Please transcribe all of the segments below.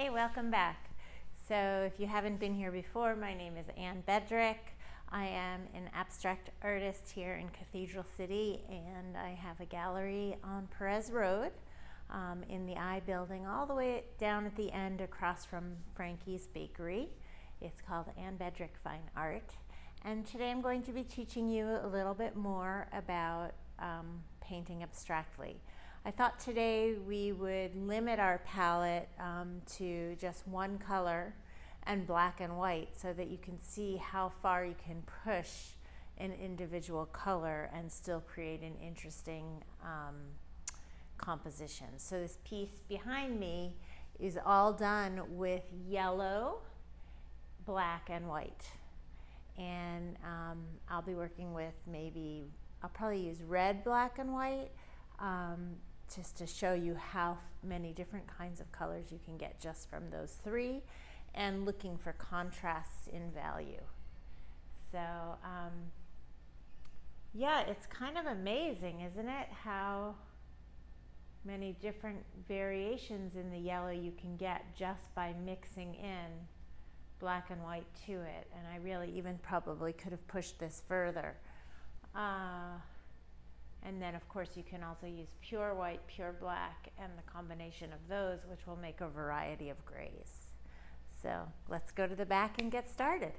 Hey, welcome back. So if you haven't been here before, my name is Anne Bedrick. I am an abstract artist here in Cathedral City, and I have a gallery on Perez Road in the I building all the way down at the end across from Frankie's Bakery. It's called Anne Bedrick Fine Art. And today I'm going to be teaching you a little bit more about painting abstractly. I thought today we would limit our palette to just one color and black and white so that you can see how far you can push an individual color and still create an interesting composition. So this piece behind me is all done with yellow, black, and white. And I'll be working with I'll probably use red, black, and white just to show you how many different kinds of colors you can get just from those three, and looking for contrasts in value. So yeah, it's kind of amazing, isn't it, how many different variations in the yellow you can get just by mixing in black and white to it. And I really even probably could have pushed this further. And then of course you can also use pure white, pure black, and the combination of those, which will make a variety of grays. So let's go to the back and get started.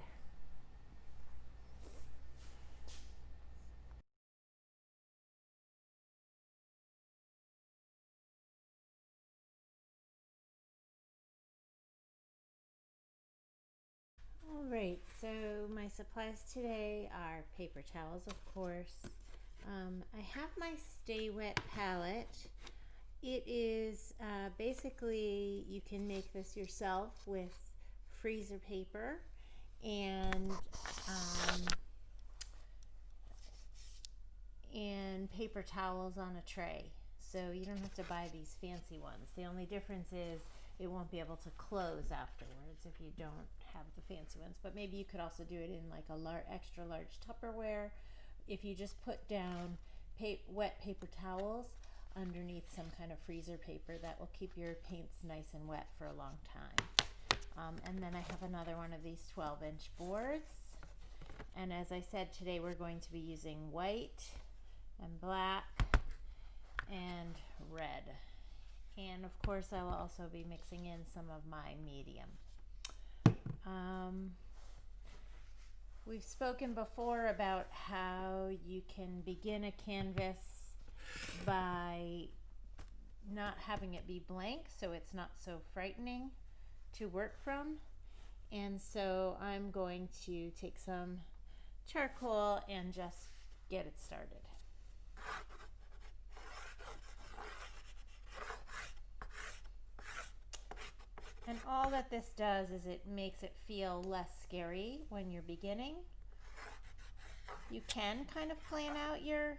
All right, so my supplies today are paper towels, of course. I have my Stay Wet palette. It is basically, you can make this yourself with freezer paper and paper towels on a tray. So you don't have to buy these fancy ones. The only difference is it won't be able to close afterwards if you don't have the fancy ones. But maybe you could also do it in like a extra large Tupperware. If you just put down wet paper towels underneath some kind of freezer paper, that will keep your paints nice and wet for a long time. And then I have another one of these 12-inch boards. And as I said, today we're going to be using white and black and red. And of course I will also be mixing in some of my medium. We've spoken before about how you can begin a canvas by not having it be blank, so it's not so frightening to work from. And so I'm going to take some charcoal and just get it started. And all that this does is it makes it feel less scary when you're beginning. You can kind of plan out your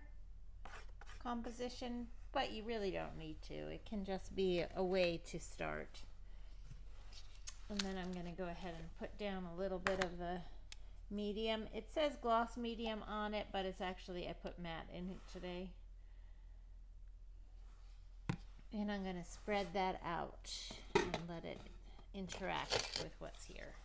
composition, but you really don't need to. It can just be a way to start. And then I'm going to go ahead and put down a little bit of the medium. It says gloss medium on it, but it's actually, I put matte in it today. And I'm going to spread that out and let it interact with what's here.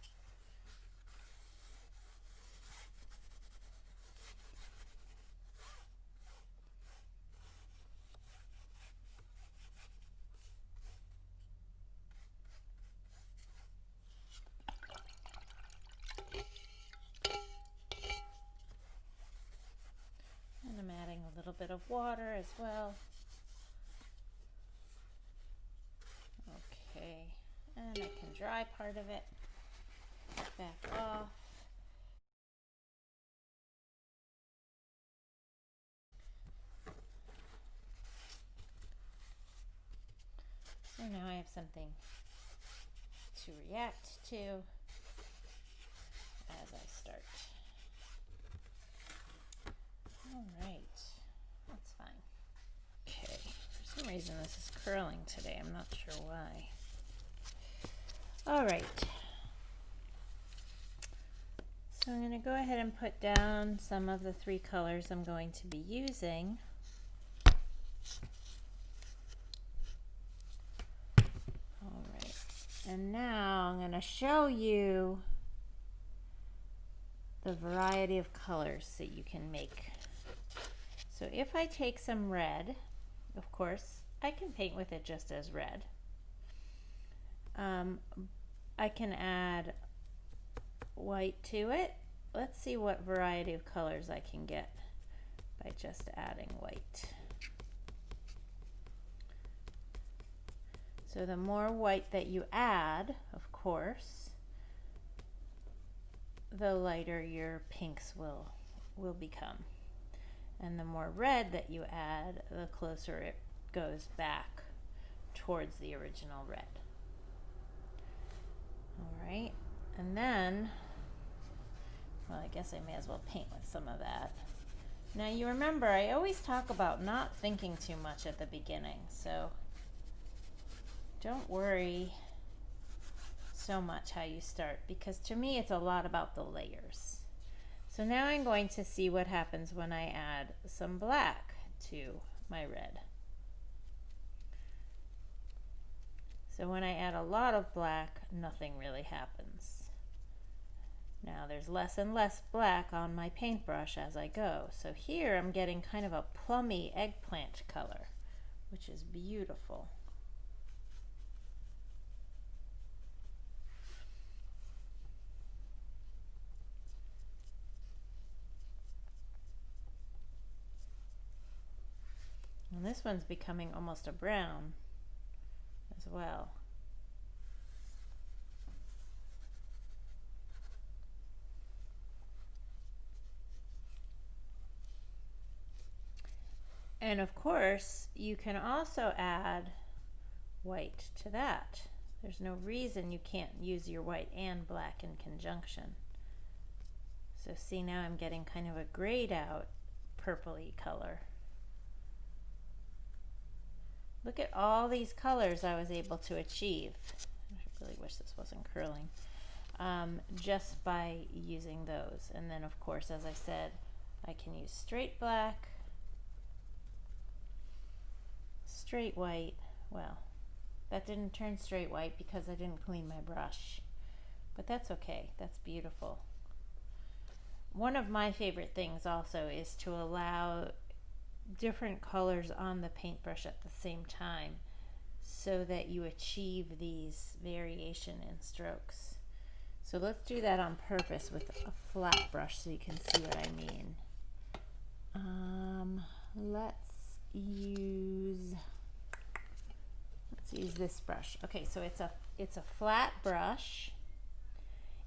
And I'm adding a little bit of water as well. Okay, and I can dry part of it back off. So now I have something to react to as I start. All right, that's fine. Okay, for some reason this is curling today. I'm not sure why. All right. So I'm going to go ahead and put down some of the three colors I'm going to be using. All right. And now I'm going to show you the variety of colors that you can make. So if I take some red, of course, I can paint with it just as red. I can add white to it. Let's see what variety of colors I can get by just adding white. So the more white that you add, of course, the lighter your pinks will become. And the more red that you add, the closer it goes back towards the original red. All right, and then, well, I guess I may as well paint with some of that. Now you remember, I always talk about not thinking too much at the beginning, so don't worry so much how you start, because to me it's a lot about the layers. So now I'm going to see what happens when I add some black to my red. So when I add a lot of black, nothing really happens. Now there's less and less black on my paintbrush as I go. So here I'm getting kind of a plummy eggplant color, which is beautiful. And this one's becoming almost a brown as well. And of course, you can also add white to that. There's no reason you can't use your white and black in conjunction. So see, now I'm getting kind of a grayed out purpley color. Look at all these colors I was able to achieve. I really wish this wasn't curling. Just by using those. And then of course, as I said, I can use straight black, straight white. Well, that didn't turn straight white because I didn't clean my brush, but that's okay. That's beautiful. One of my favorite things also is to allow different colors on the paintbrush at the same time so that you achieve these variation in strokes. So let's do that on purpose with a flat brush so you can see what I mean. Let's use this brush. Okay, so it's a flat brush,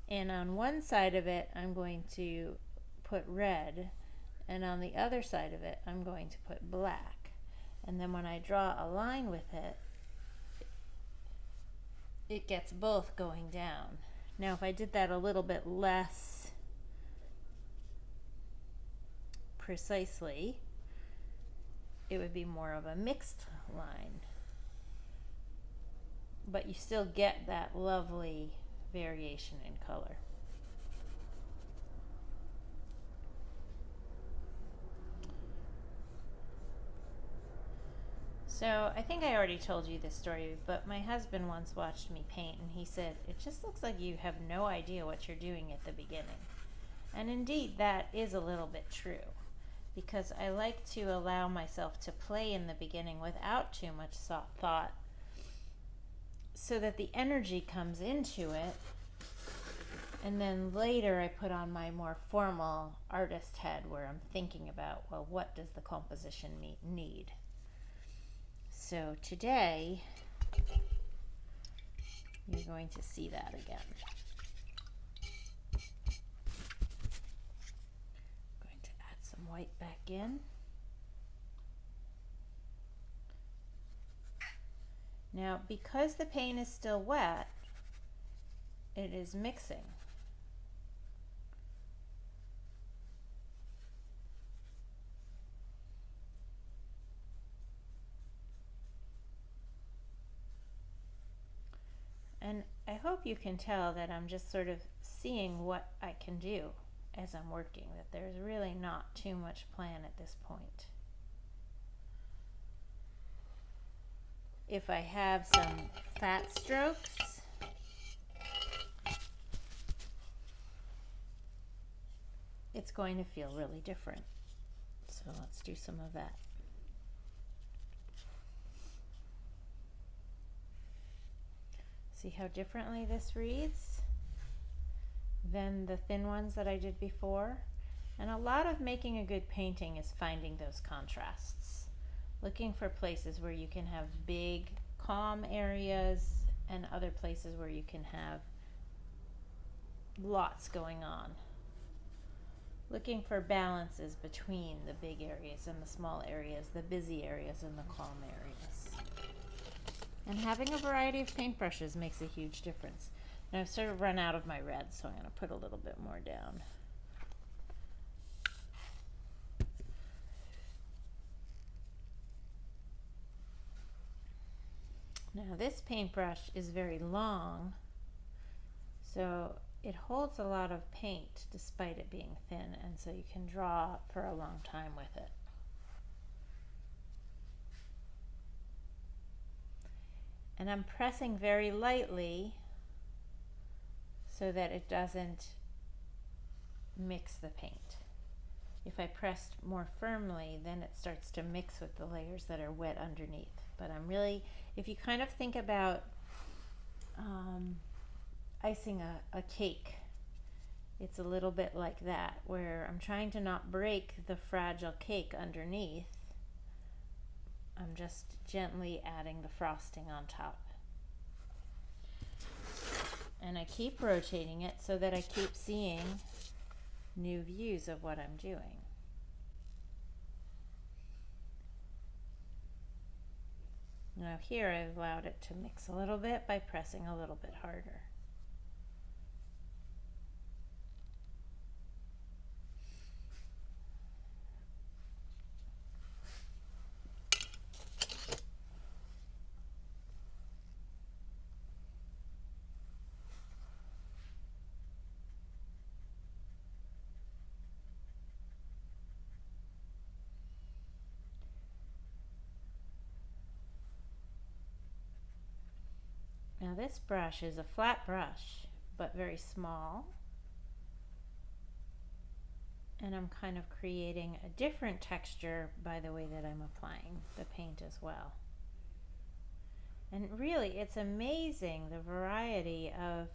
and on one side of it I'm going to put red, and on the other side of it I'm going to put black. And then when I draw a line with it, it gets both going down. Now if I did that a little bit less precisely, it would be more of a mixed line. But you still get that lovely variation in color. So I think I already told you this story, but my husband once watched me paint and he said, "It just looks like you have no idea what you're doing at the beginning." And indeed, that is a little bit true, because I like to allow myself to play in the beginning without too much thought, so that the energy comes into it, and then later I put on my more formal artist head where I'm thinking about, well, what does the composition need? So today you're going to see that again. I'm going to add some white back in. Now, because the paint is still wet, it is mixing. And I hope you can tell that I'm just sort of seeing what I can do as I'm working, that there's really not too much plan at this point. If I have some fat strokes, it's going to feel really different. So let's do some of that. See how differently this reads than the thin ones that I did before? And a lot of making a good painting is finding those contrasts. Looking for places where you can have big, calm areas and other places where you can have lots going on. Looking for balances between the big areas and the small areas, the busy areas and the calm areas. And having a variety of paintbrushes makes a huge difference. Now I've sort of run out of my red, so I'm going to put a little bit more down. Now this paintbrush is very long, so it holds a lot of paint despite it being thin, and so you can draw for a long time with it. And I'm pressing very lightly so that it doesn't mix the paint. If I pressed more firmly, then it starts to mix with the layers that are wet underneath. But I'm really, if you kind of think about icing a cake, it's a little bit like that, where I'm trying to not break the fragile cake underneath. I'm just gently adding the frosting on top. And I keep rotating it so that I keep seeing new views of what I'm doing. Now here I've allowed it to mix a little bit by pressing a little bit harder. Now this brush is a flat brush, but very small. And I'm kind of creating a different texture by the way that I'm applying the paint as well. And really, it's amazing the variety of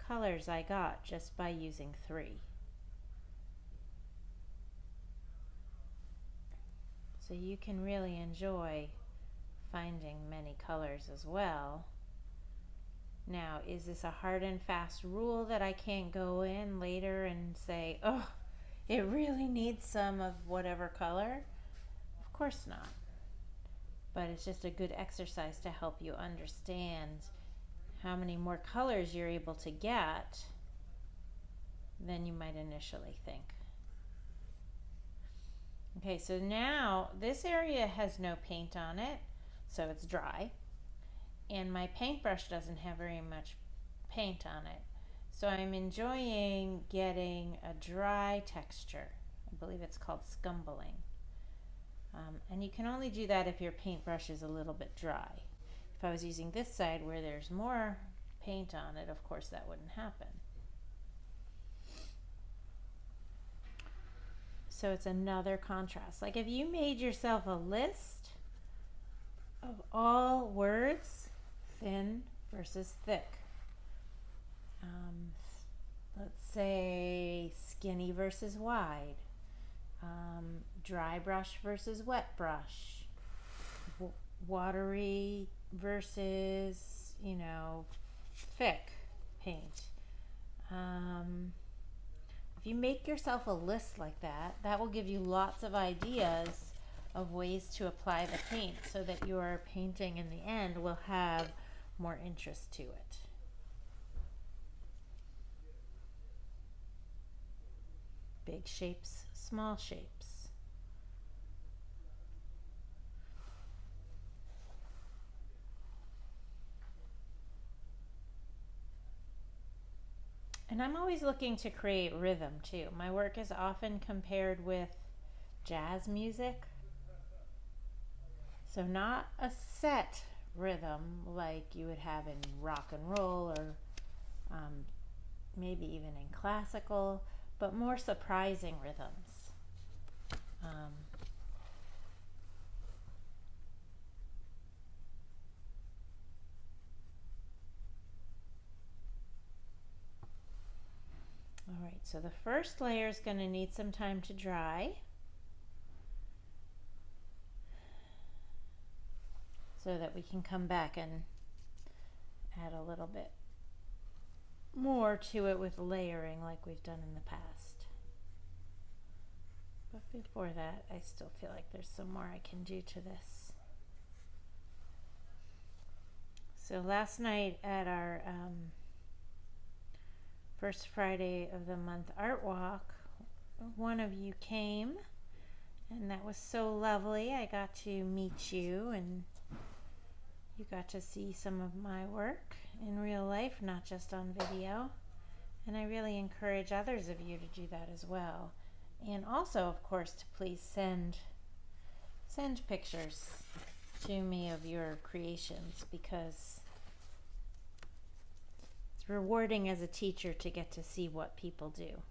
colors I got just by using 3. So you can really enjoy finding many colors as well. Now, is this a hard and fast rule that I can't go in later and say, oh, it really needs some of whatever color? Of course not. But it's just a good exercise to help you understand how many more colors you're able to get than you might initially think. Okay, so now this area has no paint on it, so it's dry. And my paintbrush doesn't have very much paint on it. So I'm enjoying getting a dry texture. I believe it's called Scumbling. And you can only do that if your paintbrush is a little bit dry. If I was using this side where there's more paint on it, of course that wouldn't happen. So it's another contrast. Like if you made yourself a list of all words, thin versus thick. Let's say skinny versus wide, dry brush versus wet brush, watery versus, thick paint. If you make yourself a list like that, that will give you lots of ideas of ways to apply the paint so that your painting in the end will have more interest to it. Big shapes, small shapes. And I'm always looking to create rhythm too. My work is often compared with jazz music. So not a set rhythm like you would have in rock and roll or maybe even in classical, but more surprising rhythms. All right, so the first layer is going to need some time to dry, so that we can come back and add a little bit more to it with layering like we've done in the past. But before that, I still feel like there's some more I can do to this. So last night at our first Friday of the month art walk, one of you came, and that was so lovely. I got to meet you, and you got to see some of my work in real life, not just on video. And I really encourage others of you to do that as well. And also, of course, to please send pictures to me of your creations, because it's rewarding as a teacher to get to see what people do.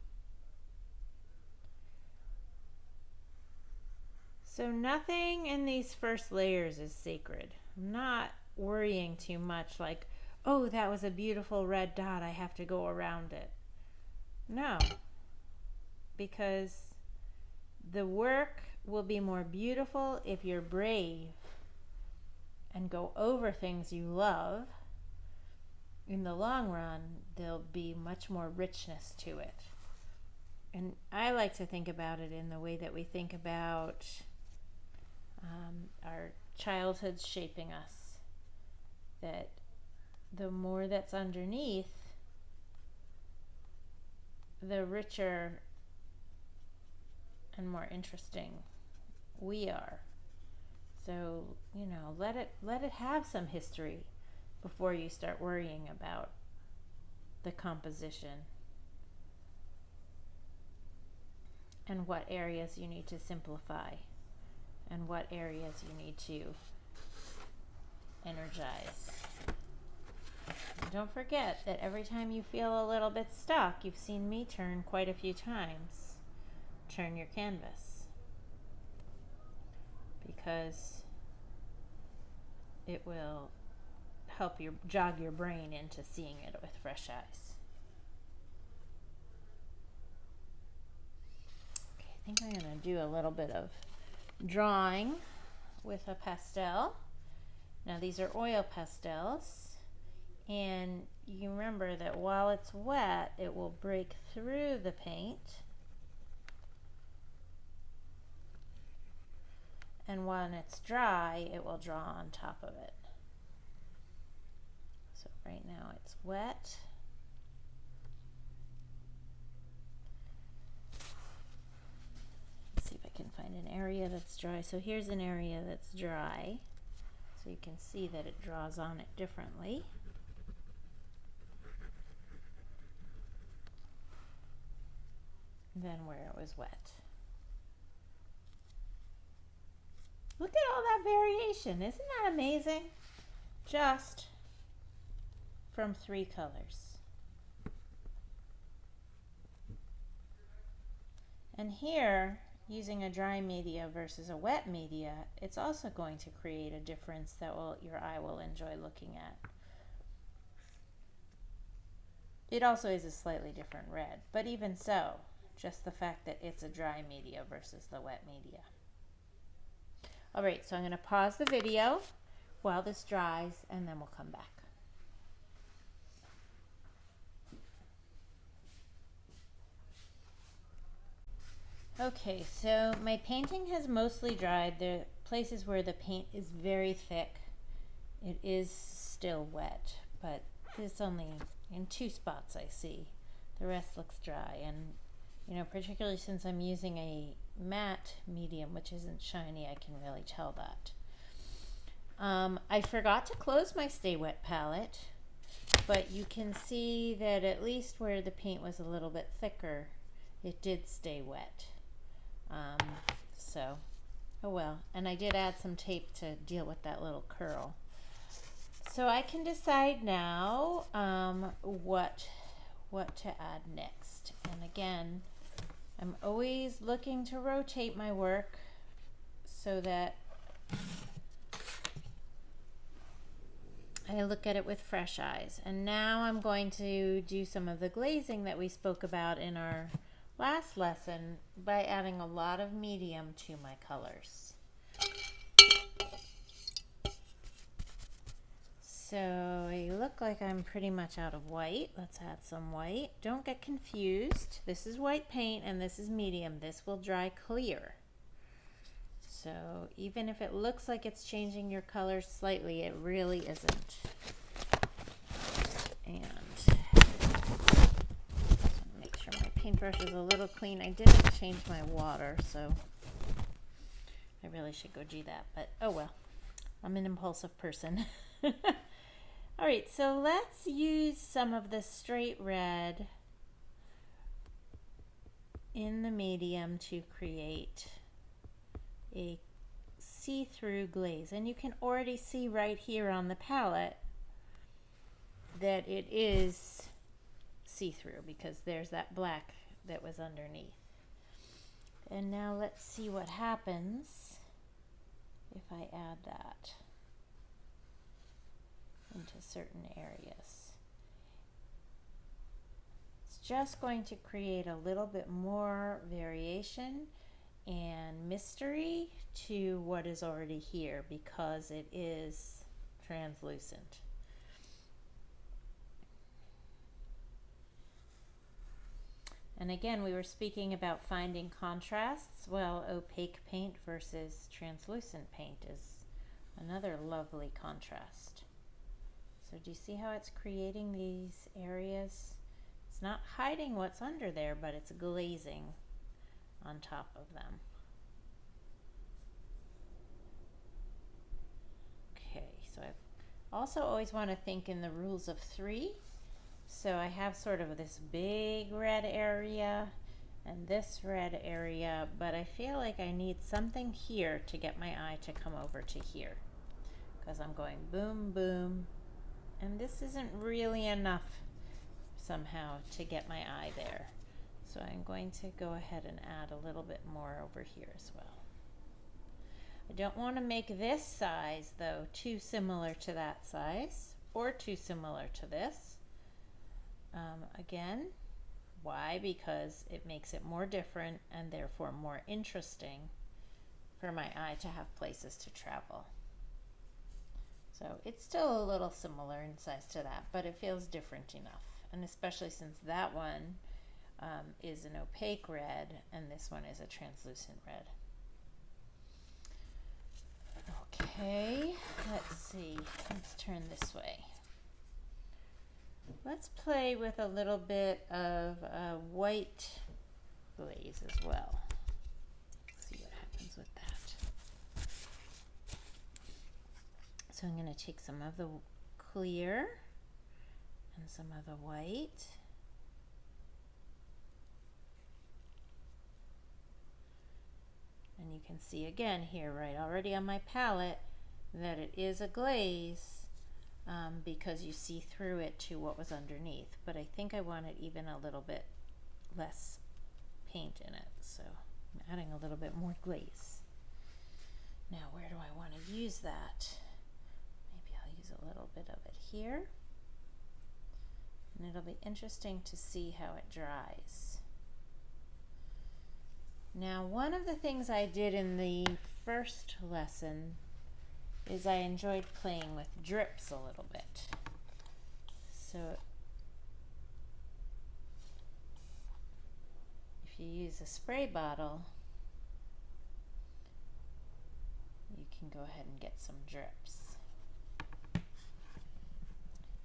So nothing in these first layers is sacred. I'm not worrying too much like, oh, that was a beautiful red dot, I have to go around it. No, because the work will be more beautiful if you're brave and go over things you love. In the long run, there'll be much more richness to it. And I like to think about it in the way that we think about our childhoods shaping us. That the more that's underneath, the richer and more interesting we are. So, you know, let it have some history before you start worrying about the composition and what areas you need to simplify and what areas you need to energize. And don't forget that every time you feel a little bit stuck, you've seen me turn quite a few times. Turn your canvas, because it will help you jog your brain into seeing it with fresh eyes. Okay, I think I'm going to do a little bit of drawing with a pastel. Now these are oil pastels, and you remember that while it's wet, it will break through the paint, and when it's dry, it will draw on top of it. So right now it's wet. Let's see if I can find an area that's dry. So here's an area that's dry. So you can see that it draws on it differently. Than where it was wet. Look at all that variation. Isn't that amazing? Just from 3 colors. And here, using a dry media versus a wet media, it's also going to create a difference that your eye will enjoy looking at. It also is a slightly different red, but even so, just the fact that it's a dry media versus the wet media. All right, so I'm going to pause the video while this dries, and then we'll come back. Okay, so my painting has mostly dried. The places where the paint is very thick, it is still wet, but it's only in 2 spots I see. The rest looks dry, and you know, particularly since I'm using a matte medium, which isn't shiny, I can really tell that. I forgot to close my Stay Wet palette, but you can see that at least where the paint was a little bit thicker, it did stay wet. So, oh well. And I did add some tape to deal with that little curl. So I can decide now what to add next. And again, I'm always looking to rotate my work so that I look at it with fresh eyes. And now I'm going to do some of the glazing that we spoke about in our last lesson by adding a lot of medium to my colors. So I look like I'm pretty much out of white. Let's add some white. Don't get confused. This is white paint and this is medium. This will dry clear. So even if it looks like it's changing your colors slightly, it really isn't. And make sure my paintbrush is a little clean. I didn't change my water, so I really should go do that, but oh well. I'm an impulsive person. All right, so let's use some of the straight red in the medium to create a see-through glaze. And you can already see right here on the palette that it is see-through because there's that black that was underneath. And now let's see what happens if I add that into certain areas. It's just going to create a little bit more variation and mystery to what is already here because it is translucent. And again, we were speaking about finding contrasts. Well, opaque paint versus translucent paint is another lovely contrast. So do you see how it's creating these areas? It's not hiding what's under there, but it's glazing on top of them. Okay, so I also always want to think in the rules of 3. So I have sort of this big red area and this red area, but I feel like I need something here to get my eye to come over to here because I'm going boom, boom, and this isn't really enough somehow to get my eye there. So I'm going to go ahead and add a little bit more over here as well. I don't want to make this size though too similar to that size or too similar to this. Again, why? Because it makes it more different and therefore more interesting for my eye to have places to travel. So it's still a little similar in size to that, but it feels different enough. And especially since that one is an opaque red and this one is a translucent red. Okay, let's see. Let's turn this way. Let's play with a little bit of white glaze as well. Let's see what happens with that. So I'm going to take some of the clear and some of the white. And you can see again here, right, already on my palette, that it is a glaze because you see through it to what was underneath. But I think I want it even a little bit less paint in it. So I'm adding a little bit more glaze. Now, where do I want to use that? Maybe I'll use a little bit of it here. And it'll be interesting to see how it dries. Now, one of the things I did in the first lesson is I enjoyed playing with drips a little bit. So if you use a spray bottle, you can go ahead and get some drips.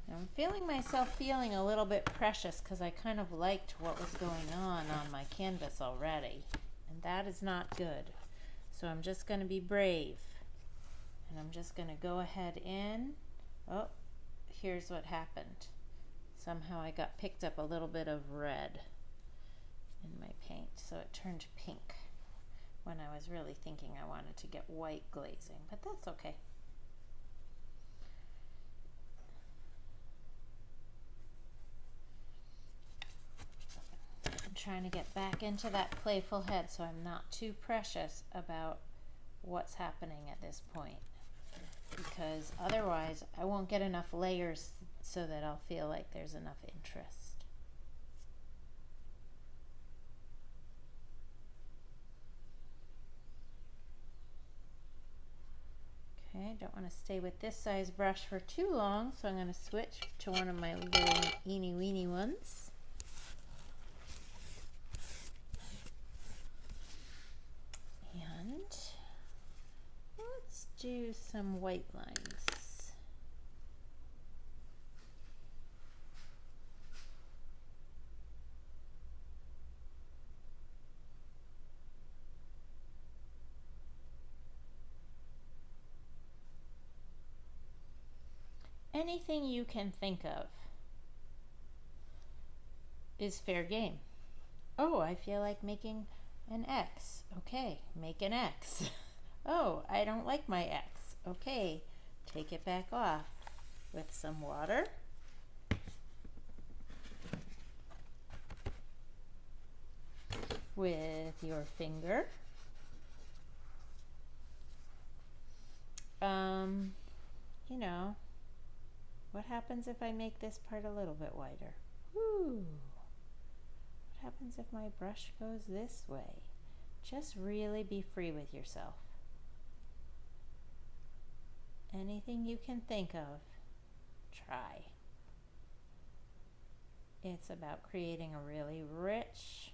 Now I'm feeling myself feeling a little bit precious because I kind of liked what was going on my canvas already. And that is not good. So I'm just going to be brave. And I'm just going to go ahead in. Oh, here's what happened. Somehow I got picked up a little bit of red in my paint. So it turned pink when I was really thinking I wanted to get white glazing. But that's okay. I'm trying to get back into that playful head so I'm not too precious about what's happening at this point, because otherwise I won't get enough layers so that I'll feel like there's enough interest. Okay, don't want to stay with this size brush for too long, so I'm going to switch to one of my little eeny weeny ones. And let's do some white lines. Anything you can think of is fair game. Oh, I feel like making an X. Okay, make an X. Oh, I don't like my X. Okay, take it back off with some water. With your finger. You know, what happens if I make this part a little bit wider? Woo! What happens if my brush goes this way? Just really be free with yourself. Anything you can think of, try. It's about creating a really rich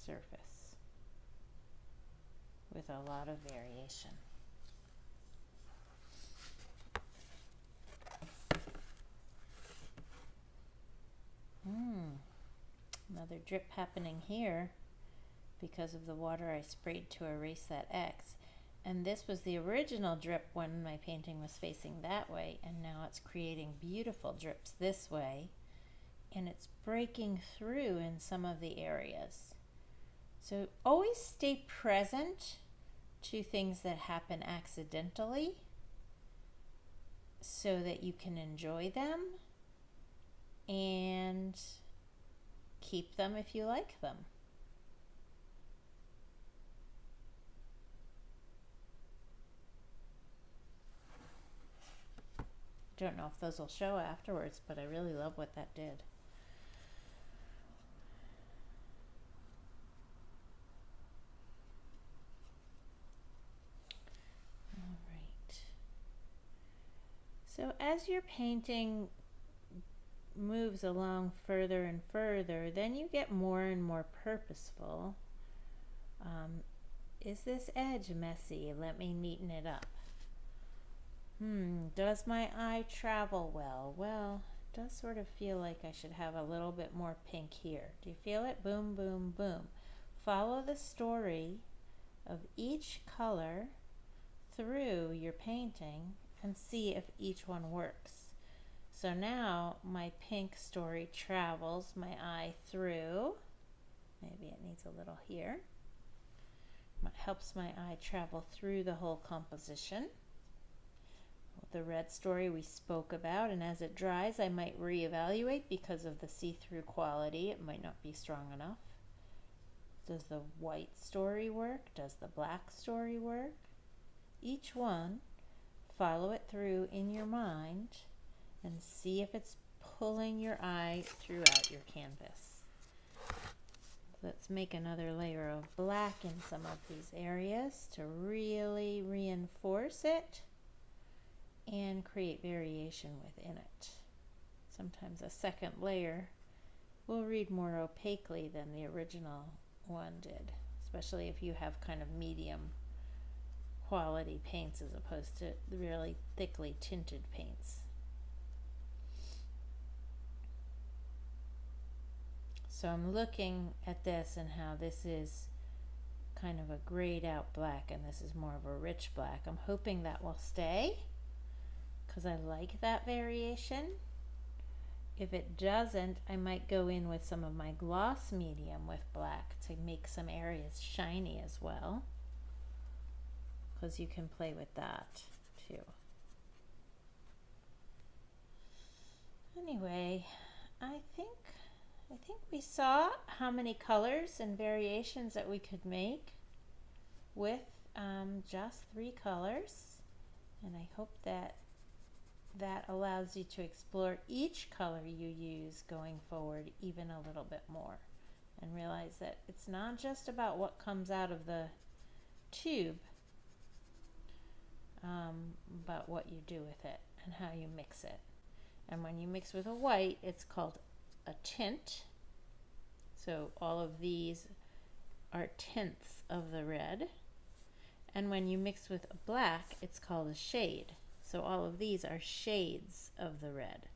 surface with a lot of variation. Another drip happening here because of the water I sprayed to erase that X. And this was the original drip when my painting was facing that way, and now it's creating beautiful drips this way, and it's breaking through in some of the areas. So always stay present to things that happen accidentally so that you can enjoy them and keep them if you like them. Don't know if those will show afterwards, but I really love what that did. All right. So as your painting moves along further and further, then you get more and more purposeful. Is this edge messy? Let me neaten it up. Does my eye travel well? Well, it does sort of feel like I should have a little bit more pink here. Do you feel it? Boom, boom, boom. Follow the story of each color through your painting and see if each one works. So now my pink story travels my eye through. Maybe it needs a little here. It helps my eye travel through the whole composition. The red story we spoke about, and as it dries I might reevaluate because of the see-through quality. It might not be strong enough. Does the white story work? Does the black story work? Each one, follow it through in your mind and see if it's pulling your eye throughout your canvas. Let's make another layer of black in some of these areas to really reinforce it and create variation within it. Sometimes a second layer will read more opaquely than the original one did, especially if you have kind of medium quality paints as opposed to really thickly tinted paints. So I'm looking at this and how this is kind of a grayed out black and this is more of a rich black. I'm hoping that will stay because I like that variation. If it doesn't, I might go in with some of my gloss medium with black to make some areas shiny as well, because you can play with that too. Anyway, I think we saw how many colors and variations that we could make with just 3 colors, and I hope that allows you to explore each color you use going forward even a little bit more, and realize that it's not just about what comes out of the tube, but what you do with it and how you mix it. And when you mix with a white, it's called a tint. So all of these are tints of the red. And when you mix with a black, it's called a shade. So all of these are shades of the red.